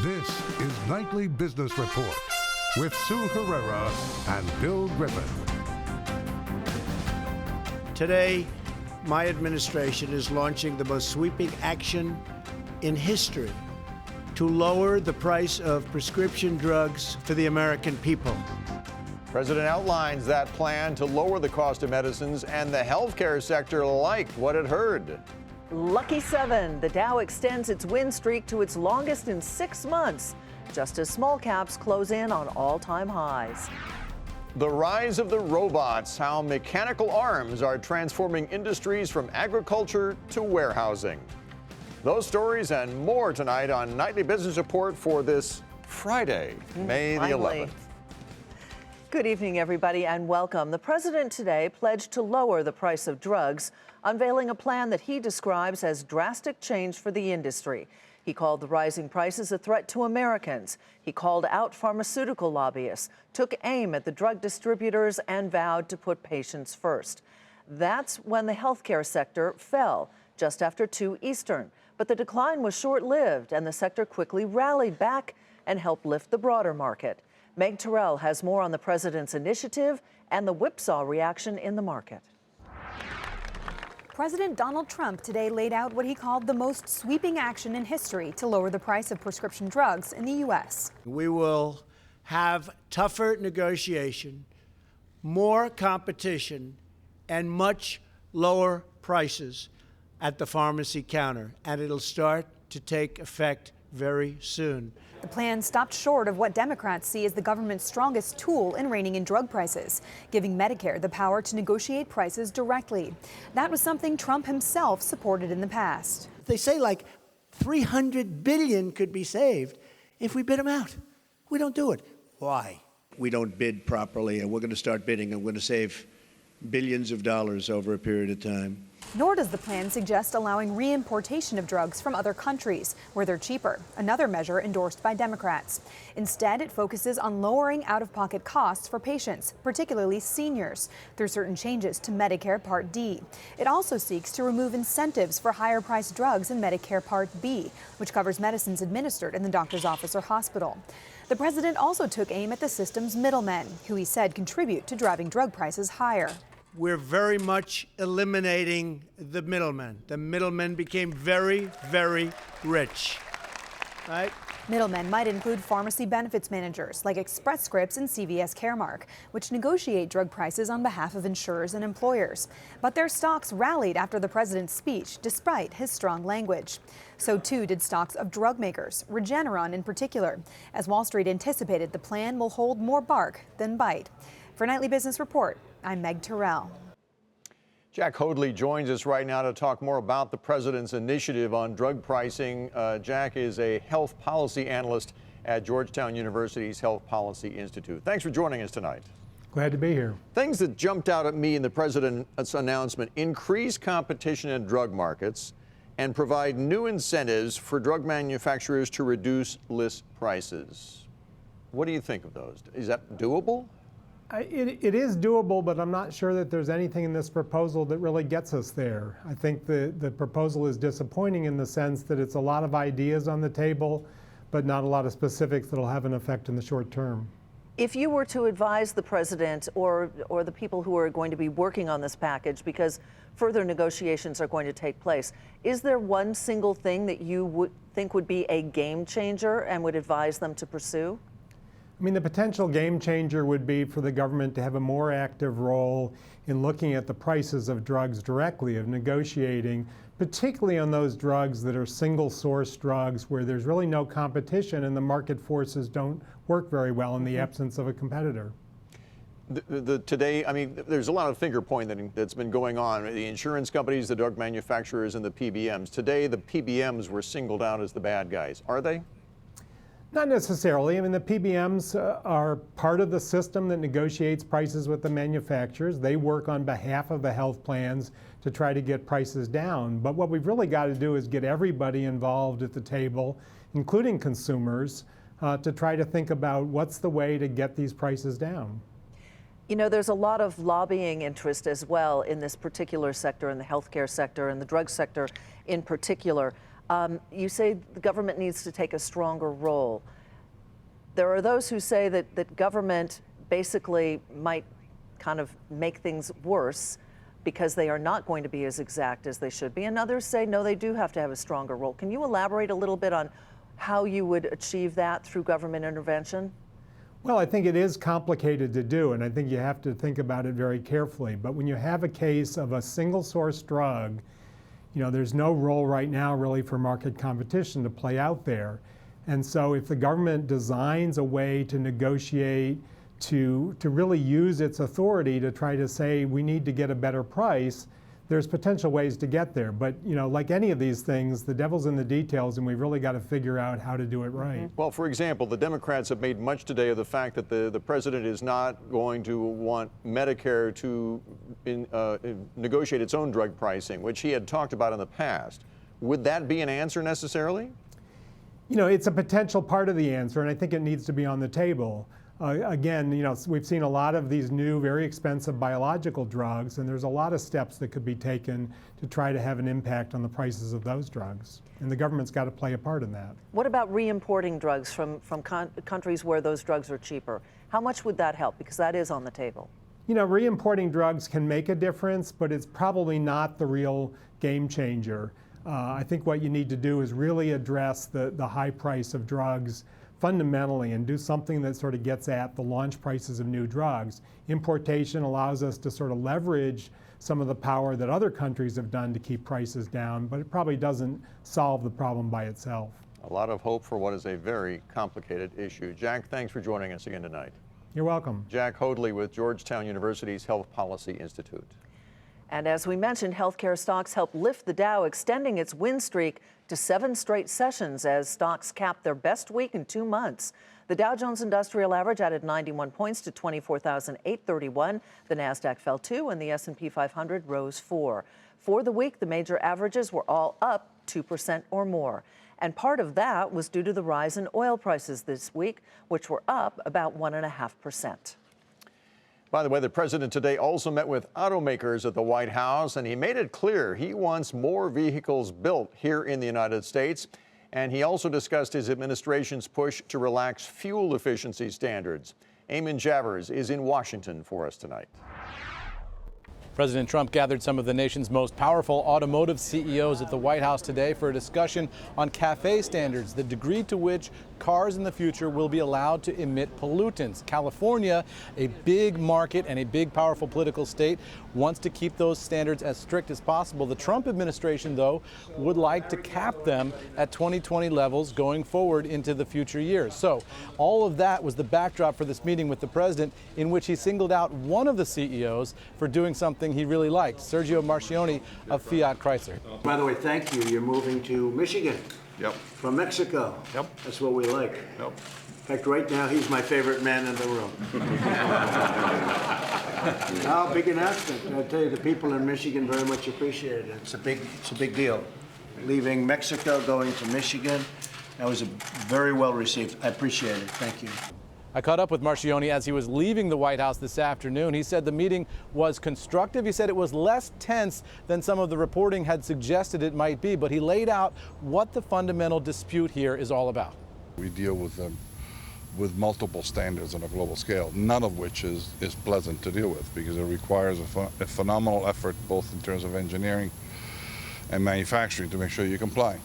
This is Nightly Business Report with Sue Herrera and Bill Griffin. Today, my administration is launching the most sweeping action in history to lower the price of prescription drugs for the American people. President outlines that plan to lower the cost of medicines, and the healthcare sector liked what it heard. Lucky 7, the Dow extends its win streak to its longest in 6 months, just as small caps close in on all-time highs. The rise of the robots, how mechanical arms are transforming industries from agriculture to warehousing. Those stories and more tonight on Nightly Business Report for this Friday, May the 11th. Good evening, everybody, and welcome. The president today pledged to lower the price of drugs, unveiling a plan that he describes as drastic change for the industry. He called the rising prices a threat to Americans. He called out pharmaceutical lobbyists, took aim at the drug distributors, and vowed to put patients first. That's when the healthcare sector fell, just after 2 Eastern. But the decline was short-lived, and the sector quickly rallied back and helped lift the broader market. Meg Terrell has more on the president's initiative and the whipsaw reaction in the market. President Donald Trump today laid out what he called the most sweeping action in history to lower the price of prescription drugs in the U.S. We will have tougher negotiation, more competition, and much lower prices at the pharmacy counter, and it'll start to take effect very soon. The plan stopped short of what Democrats see as the government's strongest tool in reining in drug prices, giving Medicare the power to negotiate prices directly. That was something Trump himself supported in the past. They say like $300 billion could be saved if we bid them out. We don't do it. Why? We don't bid properly, and we're going to start bidding, and we're going to save billions of dollars over a period of time. Nor does the plan suggest allowing reimportation of drugs from other countries where they're cheaper, another measure endorsed by Democrats. Instead, it focuses on lowering out-of-pocket costs for patients, particularly seniors, through certain changes to Medicare Part D. It also seeks to remove incentives for higher-priced drugs in Medicare Part B, which covers medicines administered in the doctor's office or hospital. The president also took aim at the system's middlemen, who he said contribute to driving drug prices higher. We're very much eliminating the middlemen. The middlemen became very, very rich, right? Middlemen might include pharmacy benefits managers like Express Scripts and CVS Caremark, which negotiate drug prices on behalf of insurers and employers. But their stocks rallied after the president's speech, despite his strong language. So too did stocks of drug makers, Regeneron in particular, as Wall Street anticipated the plan will hold more bark than bite. For Nightly Business Report, I'm Meg Terrell. Jack Hoadley joins us right now to talk more about the president's initiative on drug pricing. Jack is a health policy analyst at Georgetown University's Health Policy Institute. Thanks for joining us tonight. Glad to be here. Things that jumped out at me in the president's announcement: increase competition in drug markets and provide new incentives for drug manufacturers to reduce list prices. What do you think of those? Is that doable? It is doable, but I'm not sure that there's anything in this proposal that really gets us there. I think the proposal is disappointing in the sense that it's a lot of ideas on the table, but not a lot of specifics that will have an effect in the short term. If you were to advise the president or the people who are going to be working on this package, because further negotiations are going to take place, is there one single thing that you would think would be a game changer and would advise them to pursue? I mean, the potential game changer would be for the government to have a more active role in looking at the prices of drugs directly, of negotiating, particularly on those drugs that are single source drugs where there's really no competition and the market forces don't work very well in the absence of a competitor. Today, I mean, there's a lot of finger pointing that's been going on. The insurance companies, the drug manufacturers, and the PBMs. Today, the PBMs were singled out as the bad guys. Are they? Not necessarily. I mean, the PBMs are part of the system that negotiates prices with the manufacturers. They work on behalf of the health plans to try to get prices down. But what we've really got to do is get everybody involved at the table, including consumers, to try to think about what's the way to get these prices down. You know, there's a lot of lobbying interest as well in this particular sector, in the healthcare sector and the drug sector in particular. You say the government needs to take a stronger role. There are those who say that government basically might kind of make things worse because they are not going to be as exact as they should be. And others say, no, they do have to have a stronger role. Can you elaborate a little bit on how you would achieve that through government intervention? Well, I think it is complicated to do, and I think you have to think about it very carefully. But when you have a case of a single source drug, there's no role right now really for market competition to play out there. And so if the government designs a way to negotiate, to really use its authority to try to say we need to get a better price, there's potential ways to get there. But like any of these things, the devil's in the details, and we've really got to figure out how to do it right. Well, for example, the Democrats have made much today of the fact that the president is not going to want Medicare to negotiate its own drug pricing, which he had talked about in the past. Would that be an answer necessarily? It's a potential part of the answer, and I think it needs to be on the table. Again, we've seen a lot of these new, very expensive biological drugs, and there's a lot of steps that could be taken to try to have an impact on the prices of those drugs. And the government's got to play a part in that. What about re-importing drugs from countries where those drugs are cheaper? How much would that help? Because that is on the table. Re-importing drugs can make a difference, but it's probably not the real game changer. I think what you need to do is really address the high price of drugs fundamentally and do something that sort of gets at the launch prices of new drugs. Importation allows us to sort of leverage some of the power that other countries have done to keep prices down, but it probably doesn't solve the problem by itself. A lot of hope for what is a very complicated issue. Jack, thanks for joining us again tonight. You're welcome. Jack Hoadley with Georgetown University's Health Policy Institute. And as we mentioned, healthcare stocks helped lift the Dow, extending its win streak to 7 straight sessions as stocks capped their best week in 2 months. The Dow Jones Industrial Average added 91 points to 24,831. The Nasdaq fell 2 and the S&P 500 rose 4. For the week, the major averages were all up 2% or more. And part of that was due to the rise in oil prices this week, which were up about 1.5%. By the way, the president today also met with automakers at the White House, and he made it clear he wants more vehicles built here in the United States. And he also discussed his administration's push to relax fuel efficiency standards. Eamon Javers is in Washington for us tonight. President Trump gathered some of the nation's most powerful automotive CEOs at the White House today for a discussion on CAFE standards, the degree to which cars in the future will be allowed to emit pollutants. California, a big market and a big, powerful political state, wants to keep those standards as strict as possible. The Trump administration, though, would like to cap them at 2020 levels going forward into the future years. So all of that was the backdrop for this meeting with the president, in which he singled out one of the CEOs for doing something he really liked, Sergio Marchionne of Fiat Chrysler. By the way, thank you. You're moving to Michigan. Yep. From Mexico. Yep. That's what we like. Yep. In fact, right now, he's my favorite man in the room. Now, big announcement. I tell you, the people in Michigan very much appreciate it. It's a big deal. Leaving Mexico, going to Michigan. That was very well received. I appreciate it. Thank you. I caught up with Marchionne as he was leaving the White House this afternoon. He said the meeting was constructive. He said it was less tense than some of the reporting had suggested it might be, but he laid out what the fundamental dispute here is all about. We deal with multiple standards on a global scale, none of which is pleasant to deal with because it requires a phenomenal effort both in terms of engineering and manufacturing to make sure you comply.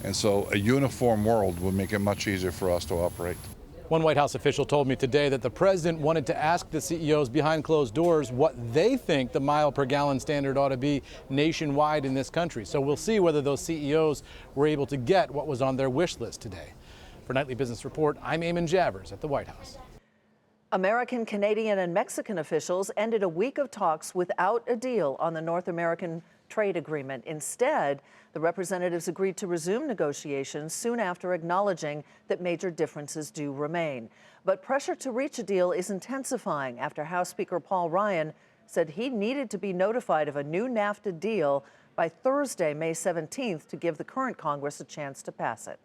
And so a uniform world would make it much easier for us to operate. One White House official told me today that the president wanted to ask the CEOs behind closed doors what they think the mile per gallon standard ought to be nationwide in this country. So we'll see whether those CEOs were able to get what was on their wish list today. For Nightly Business Report, I'm Eamon Javers at the White House. American, Canadian, and Mexican officials ended a week of talks without a deal on the North American trade agreement. Instead, the representatives agreed to resume negotiations soon after acknowledging that major differences do remain. But pressure to reach a deal is intensifying after House Speaker Paul Ryan said he needed to be notified of a new NAFTA deal by Thursday, May 17th, to give the current Congress a chance to pass it.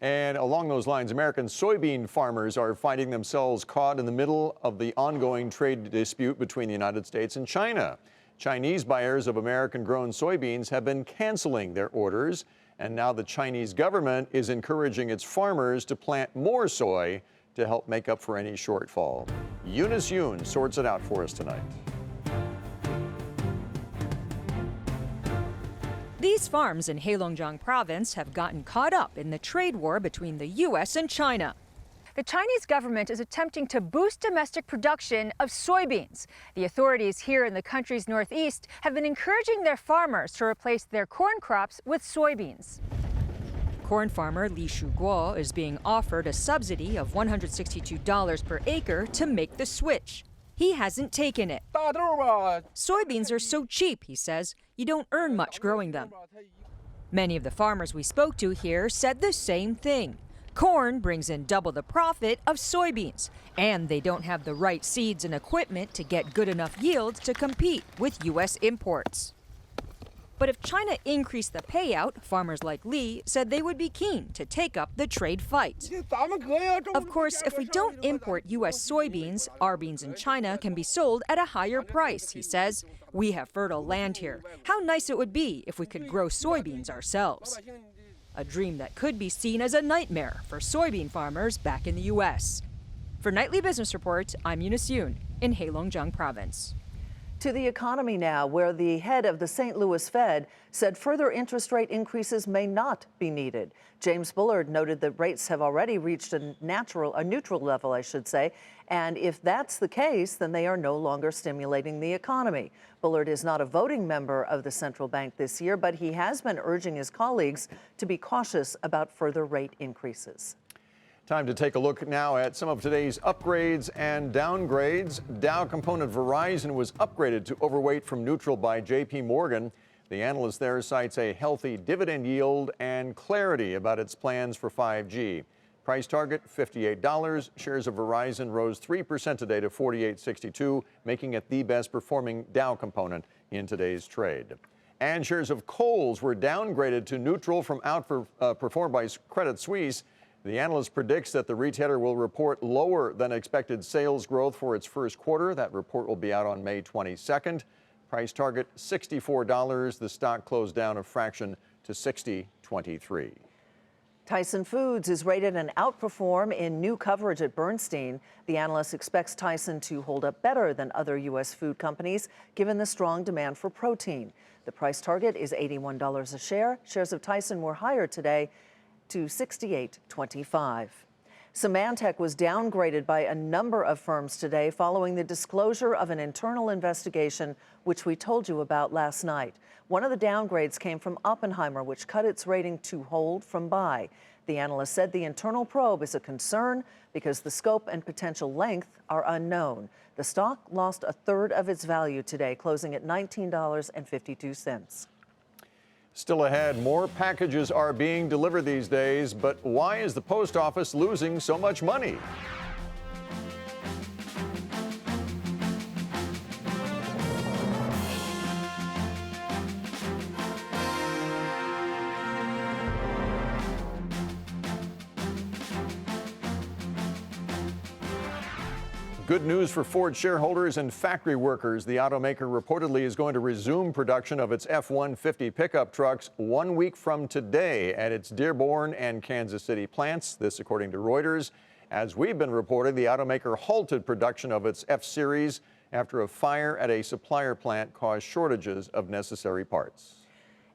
And along those lines, American soybean farmers are finding themselves caught in the middle of the ongoing trade dispute between the United States and China. Chinese buyers of American-grown soybeans have been canceling their orders, and now the Chinese government is encouraging its farmers to plant more soy to help make up for any shortfall. Eunice Yoon sorts it out for us tonight. These farms in Heilongjiang province have gotten caught up in the trade war between the U.S. and China. The Chinese government is attempting to boost domestic production of soybeans. The authorities here in the country's northeast have been encouraging their farmers to replace their corn crops with soybeans. Corn farmer Li Shuguo is being offered a subsidy of $162 per acre to make the switch. He hasn't taken it. Soybeans are so cheap, he says, you don't earn much growing them. Many of the farmers we spoke to here said the same thing. Corn brings in double the profit of soybeans, and they don't have the right seeds and equipment to get good enough yields to compete with U.S. imports. But if China increased the payout, farmers like Li said they would be keen to take up the trade fight. Of course, if we don't import U.S. soybeans, our beans in China can be sold at a higher price, he says. We have fertile land here. How nice it would be if we could grow soybeans ourselves. A dream that could be seen as a nightmare for soybean farmers back in the U.S. For Nightly Business Report, I'm Eunice Yoon in Heilongjiang province. To the economy now, where the head of the St. Louis Fed said further interest rate increases may not be needed. James Bullard noted that rates have already reached a neutral level, I should say, and if that's the case, then they are no longer stimulating the economy. Bullard is not a voting member of the central bank this year, but he has been urging his colleagues to be cautious about further rate increases. Time to take a look now at some of today's upgrades and downgrades. Dow component Verizon was upgraded to overweight from neutral by J.P. Morgan. The analyst there cites a healthy dividend yield and clarity about its plans for 5G. Price target $58. Shares of Verizon rose 3% today to $48.62, making it the best performing Dow component in today's trade. And shares of Kohl's were downgraded to neutral from outperformed by Credit Suisse. The analyst predicts that the retailer will report lower than expected sales growth for its first quarter. That report will be out on May 22nd. Price target $64. The stock closed down a fraction to $60.23. Tyson Foods is rated an outperform in new coverage at Bernstein. The analyst expects Tyson to hold up better than other U.S. food companies, given the strong demand for protein. The price target is $81 a share. Shares of Tyson were higher today to $68.25. Symantec was downgraded by a number of firms today following the disclosure of an internal investigation, which we told you about last night. One of the downgrades came from Oppenheimer, which cut its rating to hold from buy. The analyst said the internal probe is a concern because the scope and potential length are unknown. The stock lost a third of its value today, closing at $19.52. Still ahead, more packages are being delivered these days, but why is the post office losing so much money? Good news for Ford shareholders and factory workers. The automaker reportedly is going to resume production of its F-150 pickup trucks 1 week from today at its Dearborn and Kansas City plants. This according to Reuters. As we've been reporting, the automaker halted production of its F-Series after a fire at a supplier plant caused shortages of necessary parts.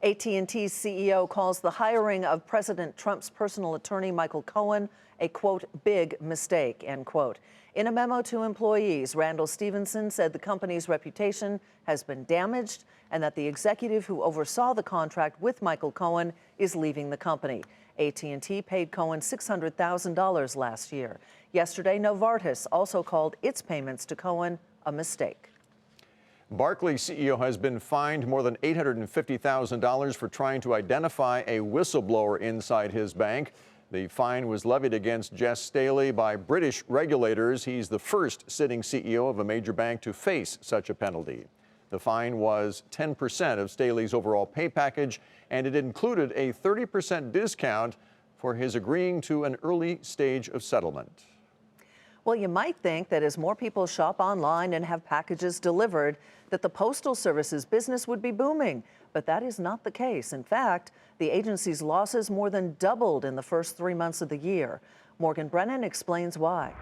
AT&T's CEO calls the hiring of President Trump's personal attorney, Michael Cohen, a, quote, big mistake, end quote. In a memo to employees, Randall Stevenson said the company's reputation has been damaged and that the executive who oversaw the contract with Michael Cohen is leaving the company. AT&T paid Cohen $600,000 last year. Yesterday, Novartis also called its payments to Cohen a mistake. Barclays CEO has been fined more than $850,000 for trying to identify a whistleblower inside his bank. The fine was levied against Jess Staley by British regulators. He's the first sitting CEO of a major bank to face such a penalty. The fine was 10% of Staley's overall pay package, and it included a 30% discount for his agreeing to an early stage of settlement. Well, you might think that as more people shop online and have packages delivered, that the Postal Service's business would be booming. But that is not the case. In fact, the agency's losses more than doubled in the first 3 months of the year. Morgan Brennan explains why.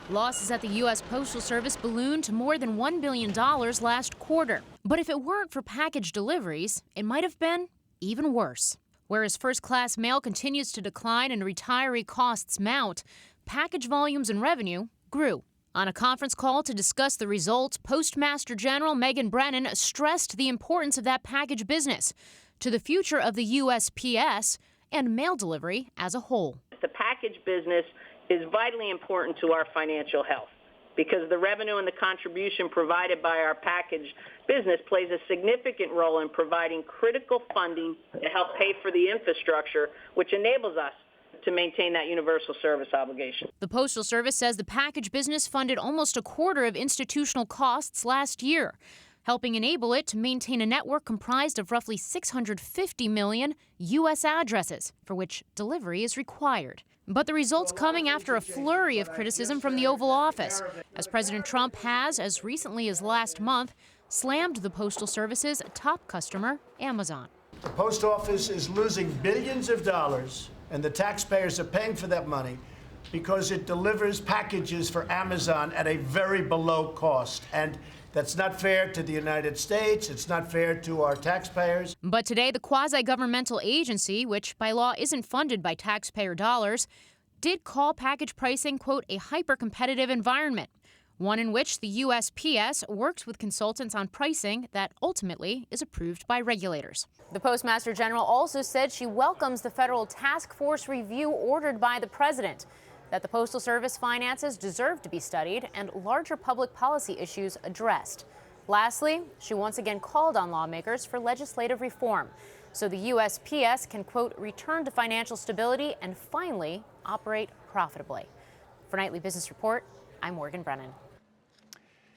Losses at the U.S. Postal Service ballooned to more than $1 billion last quarter. But if it weren't for package deliveries, it might have been even worse. Whereas first-class mail continues to decline and retiree costs mount, package volumes and revenue grew. On a conference call to discuss the results, Postmaster General Megan Brennan stressed the importance of that package business to the future of the USPS and mail delivery as a whole. The package business is vitally important to our financial health because the revenue and the contribution provided by our package business plays a significant role in providing critical funding to help pay for the infrastructure, which enables us to maintain that universal service obligation. The Postal Service says the package business funded almost a quarter of institutional costs last year, helping enable it to maintain a network comprised of roughly 650 million U.S. addresses, for which delivery is required. But the results coming after a flurry of criticism from the Oval Office, as President Trump has, as recently as last month, slammed the Postal Service's top customer, Amazon. The Post Office is losing billions of dollars, and the taxpayers are paying for that money because it delivers packages for Amazon at a very below cost. And that's not fair to the United States. It's not fair to our taxpayers. But today, the quasi-governmental agency, which by law isn't funded by taxpayer dollars, did call package pricing, quote, a hyper-competitive environment, one in which the USPS works with consultants on pricing that ultimately is approved by regulators. The Postmaster General also said she welcomes the federal task force review ordered by the president, that the Postal Service finances deserve to be studied and larger public policy issues addressed. Lastly, she once again called on lawmakers for legislative reform so the USPS can, quote, return to financial stability and finally operate profitably. For Nightly Business Report, I'm Morgan Brennan.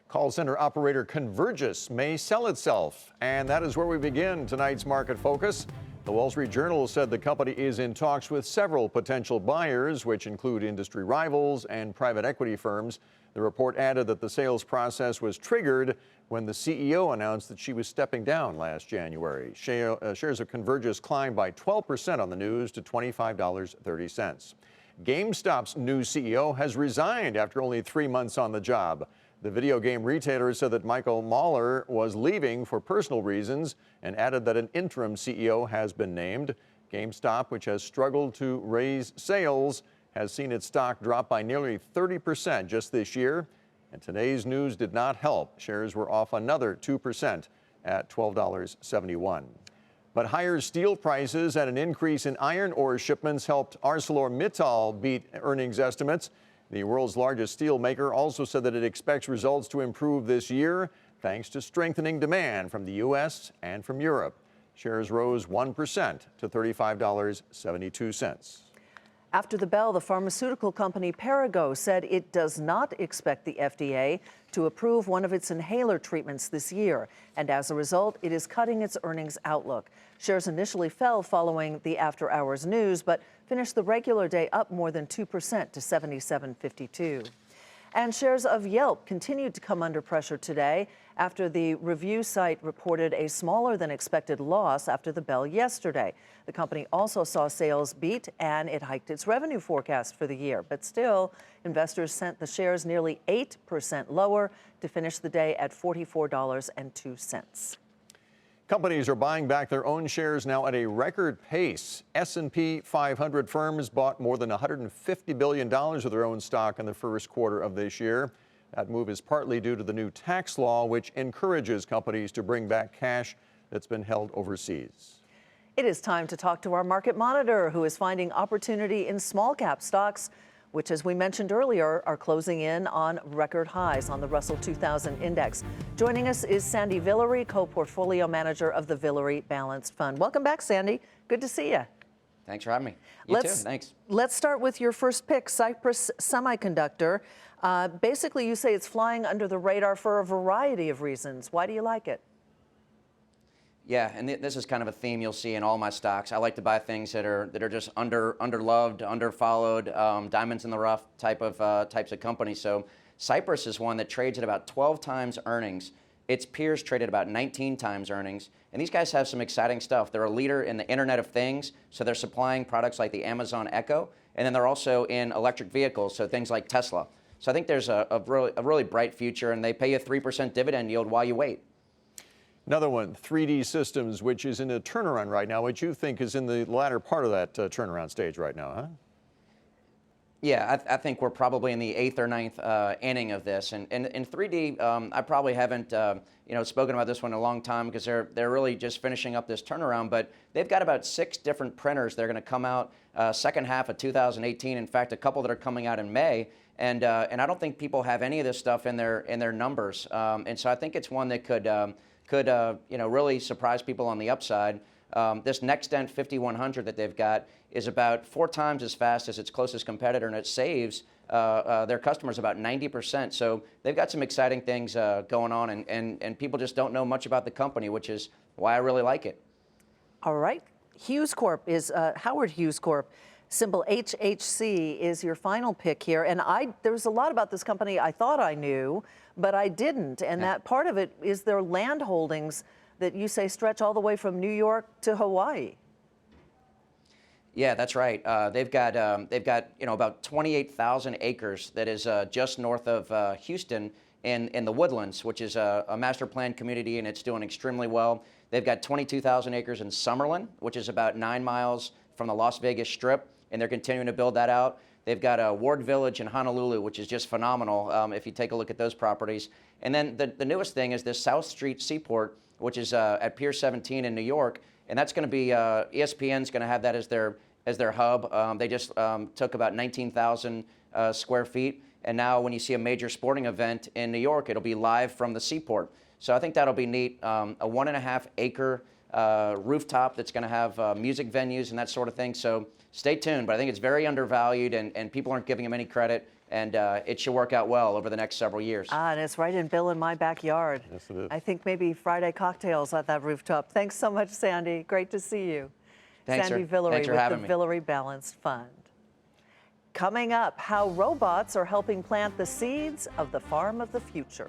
Call center operator Convergys may sell itself, and that is where we begin tonight's Market Focus. The Wall Street Journal said the company is in talks with several potential buyers, which include industry rivals and private equity firms. The report added that the sales process was triggered when the CEO announced that she was stepping down last January. Shares of Convergys climbed by 12% on the news to $25.30. GameStop's new CEO has resigned after only 3 months on the job. The video game retailer said that Michael Mahler was leaving for personal reasons and added that an interim CEO has been named. GameStop, which has struggled to raise sales, has seen its stock drop by nearly 30% just this year. And today's news did not help. Shares were off another 2% at $12.71. But higher steel prices and an increase in iron ore shipments helped ArcelorMittal beat earnings estimates. The world's largest steel maker also said that it expects results to improve this year thanks to strengthening demand from the U.S. and from Europe. Shares rose 1% to $35.72. After the bell, the pharmaceutical company Perrigo said it does not expect the FDA to approve one of its inhaler treatments this year, and as a result, it is cutting its earnings outlook. Shares initially fell following the after-hours news, but finished the regular day up more than 2% to $77.52. And shares of Yelp continued to come under pressure today after the review site reported a smaller than expected loss after the bell yesterday. The company also saw sales beat and it hiked its revenue forecast for the year. But still, investors sent the shares nearly 8% lower to finish the day at $44.02. Companies are buying back their own shares now at a record pace. S&P 500 firms bought more than $150 billion of their own stock in the first quarter of this year. That move is partly due to the new tax law, which encourages companies to bring back cash that's been held overseas. It is time to talk to our market monitor, who is finding opportunity in small cap stocks, which, as we mentioned earlier, are closing in on record highs on the Russell 2000 index. Joining us is Sandy Villery, co-portfolio manager of the Villery Balanced Fund. Welcome back, Sandy. Good to see you. Thanks for having me. You too. Thanks. Let's start with your first pick, Cypress Semiconductor. Basically, you say it's flying under the radar for a variety of reasons. Why do you like it? Yeah, and this is kind of a theme you'll see in all my stocks. I like to buy things that are just underloved, underfollowed, diamonds in the rough types of companies. So Cypress is one that trades at about 12 times earnings. Its peers trade at about 19 times earnings. And these guys have some exciting stuff. They're a leader in the Internet of Things, so they're supplying products like the Amazon Echo, and then they're also in electric vehicles, so things like Tesla. So I think there's a really bright future, and they pay you a 3% dividend yield while you wait. Another one, 3D Systems, which is in a turnaround right now, which you think is in the latter part of that turnaround stage right now, huh? Yeah, I think we're probably in the 8th or 9th inning of this. And in 3D, I probably haven't spoken about this one in a long time because they're really just finishing up this turnaround. But they've got about 6 different printers. They're going to come out second half of 2018. In fact, a couple that are coming out in May. And I don't think people have any of this stuff in their numbers. And so I think it's one that could really surprise people on the upside. This NextDent 5100 that they've got is about 4 times as fast as its closest competitor, and it saves their customers about 90%. So they've got some exciting things going on, and people just don't know much about the company, which is why I really like it. All right. Hughes Corp is Howard Hughes Corp. Symbol HHC is your final pick here. And there's a lot about this company I thought I knew, but I didn't. And that part of it is their land holdings that you say stretch all the way from New York to Hawaii. Yeah, that's right. They've got about 28,000 acres that is just north of Houston in the Woodlands, which is a master planned community, and it's doing extremely well. They've got 22,000 acres in Summerlin, which is about 9 miles from the Las Vegas Strip, and they're continuing to build that out. They've got a Ward Village in Honolulu, which is just phenomenal if you take a look at those properties. And then the newest thing is this South Street Seaport, which is at Pier 17 in New York, and that's going to be ESPN's going to have that as their hub. They just took about 19,000 square feet, and now when you see a major sporting event in New York, it'll be live from the seaport. So I think that'll be neat. A 1.5 acre rooftop that's going to have music venues and that sort of thing. So stay tuned, but I think it's very undervalued, and people aren't giving them any credit. And it should work out well over the next several years. And it's right in Bill in my backyard. Yes, it is. I think maybe Friday cocktails at that rooftop. Thanks so much, Sandy. Great to see you. Thanks, Sandy Villery with the Villery Balanced Fund. Coming up, how robots are helping plant the seeds of the farm of the future.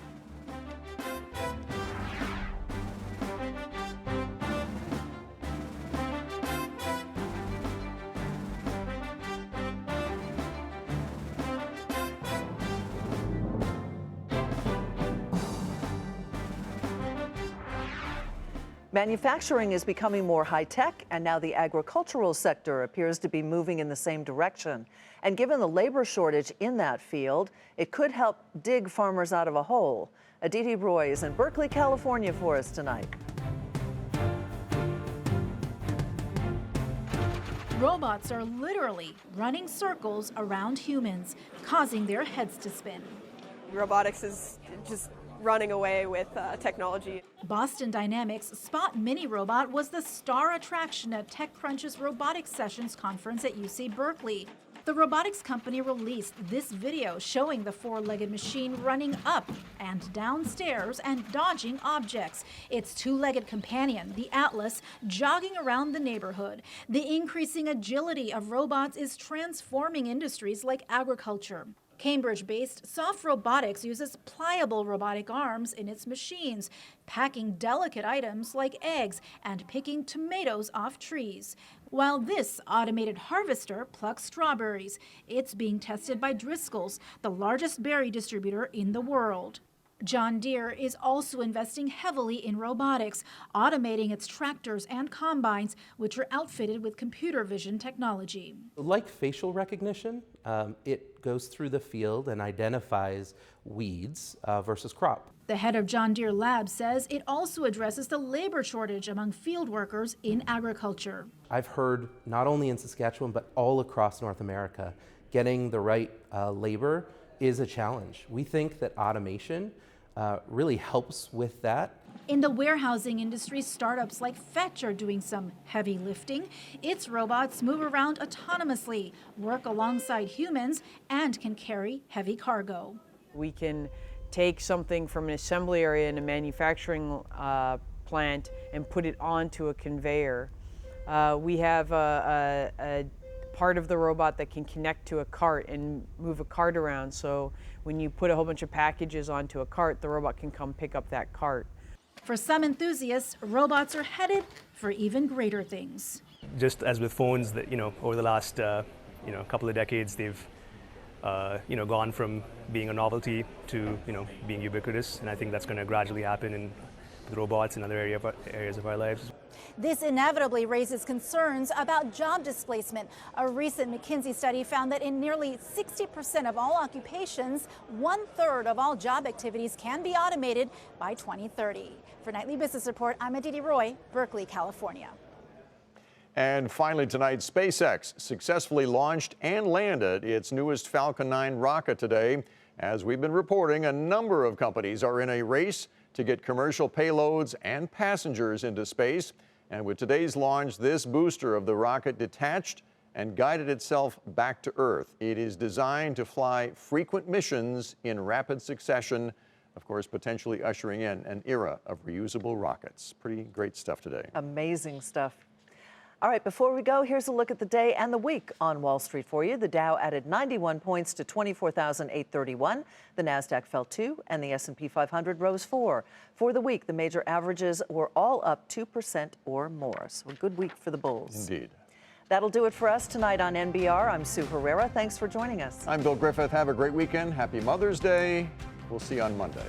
Manufacturing is becoming more high-tech, and now the agricultural sector appears to be moving in the same direction. And given the labor shortage in that field, it could help dig farmers out of a hole. Aditi Roy is in Berkeley, California for us tonight. Robots are literally running circles around humans, causing their heads to spin. Robotics is just running away with technology. Boston Dynamics' Spot Mini Robot was the star attraction at TechCrunch's Robotics Sessions conference at UC Berkeley. The robotics company released this video showing the 4-legged machine running up and down stairs and dodging objects. Its 2-legged companion, the Atlas, jogging around the neighborhood. The increasing agility of robots is transforming industries like agriculture. Cambridge-based Soft Robotics uses pliable robotic arms in its machines, packing delicate items like eggs and picking tomatoes off trees. While this automated harvester plucks strawberries, it's being tested by Driscoll's, the largest berry distributor in the world. John Deere is also investing heavily in robotics, automating its tractors and combines, which are outfitted with computer vision technology. Like facial recognition, it goes through the field and identifies weeds versus crop. The head of John Deere Labs says it also addresses the labor shortage among field workers in agriculture. I've heard not only in Saskatchewan, but all across North America, getting the right labor is a challenge. We think that automation really helps with that. In the warehousing industry, startups like Fetch are doing some heavy lifting. Its robots move around autonomously, work alongside humans, and can carry heavy cargo. We can take something from an assembly area in a manufacturing plant and put it onto a conveyor. We have a part of the robot that can connect to a cart and move a cart around. So when you put a whole bunch of packages onto a cart, the robot can come pick up that cart. For some enthusiasts, robots are headed for even greater things. Just as with phones, that over the last couple of decades, they've gone from being a novelty to being ubiquitous, and I think that's going to gradually happen with robots in other areas of our lives. This inevitably raises concerns about job displacement. A recent McKinsey study found that in nearly 60% of all occupations, 1/3 of all job activities can be automated by 2030. For Nightly Business Report, I'm Aditi Roy, Berkeley, California. And finally tonight, SpaceX successfully launched and landed its newest Falcon 9 rocket today. As we've been reporting, a number of companies are in a race to get commercial payloads and passengers into space. And with today's launch, this booster of the rocket detached and guided itself back to Earth. It is designed to fly frequent missions in rapid succession, of course, potentially ushering in an era of reusable rockets. Pretty great stuff today. Amazing stuff. All right, before we go, here's a look at the day and the week on Wall Street for you. The Dow added 91 points to 24,831. The Nasdaq fell 2, and the S&P 500 rose 4. For the week, the major averages were all up 2% or more. So a good week for the bulls. Indeed. That'll do it for us tonight on NBR. I'm Sue Herrera. Thanks for joining us. I'm Bill Griffith. Have a great weekend. Happy Mother's Day. We'll see you on Monday.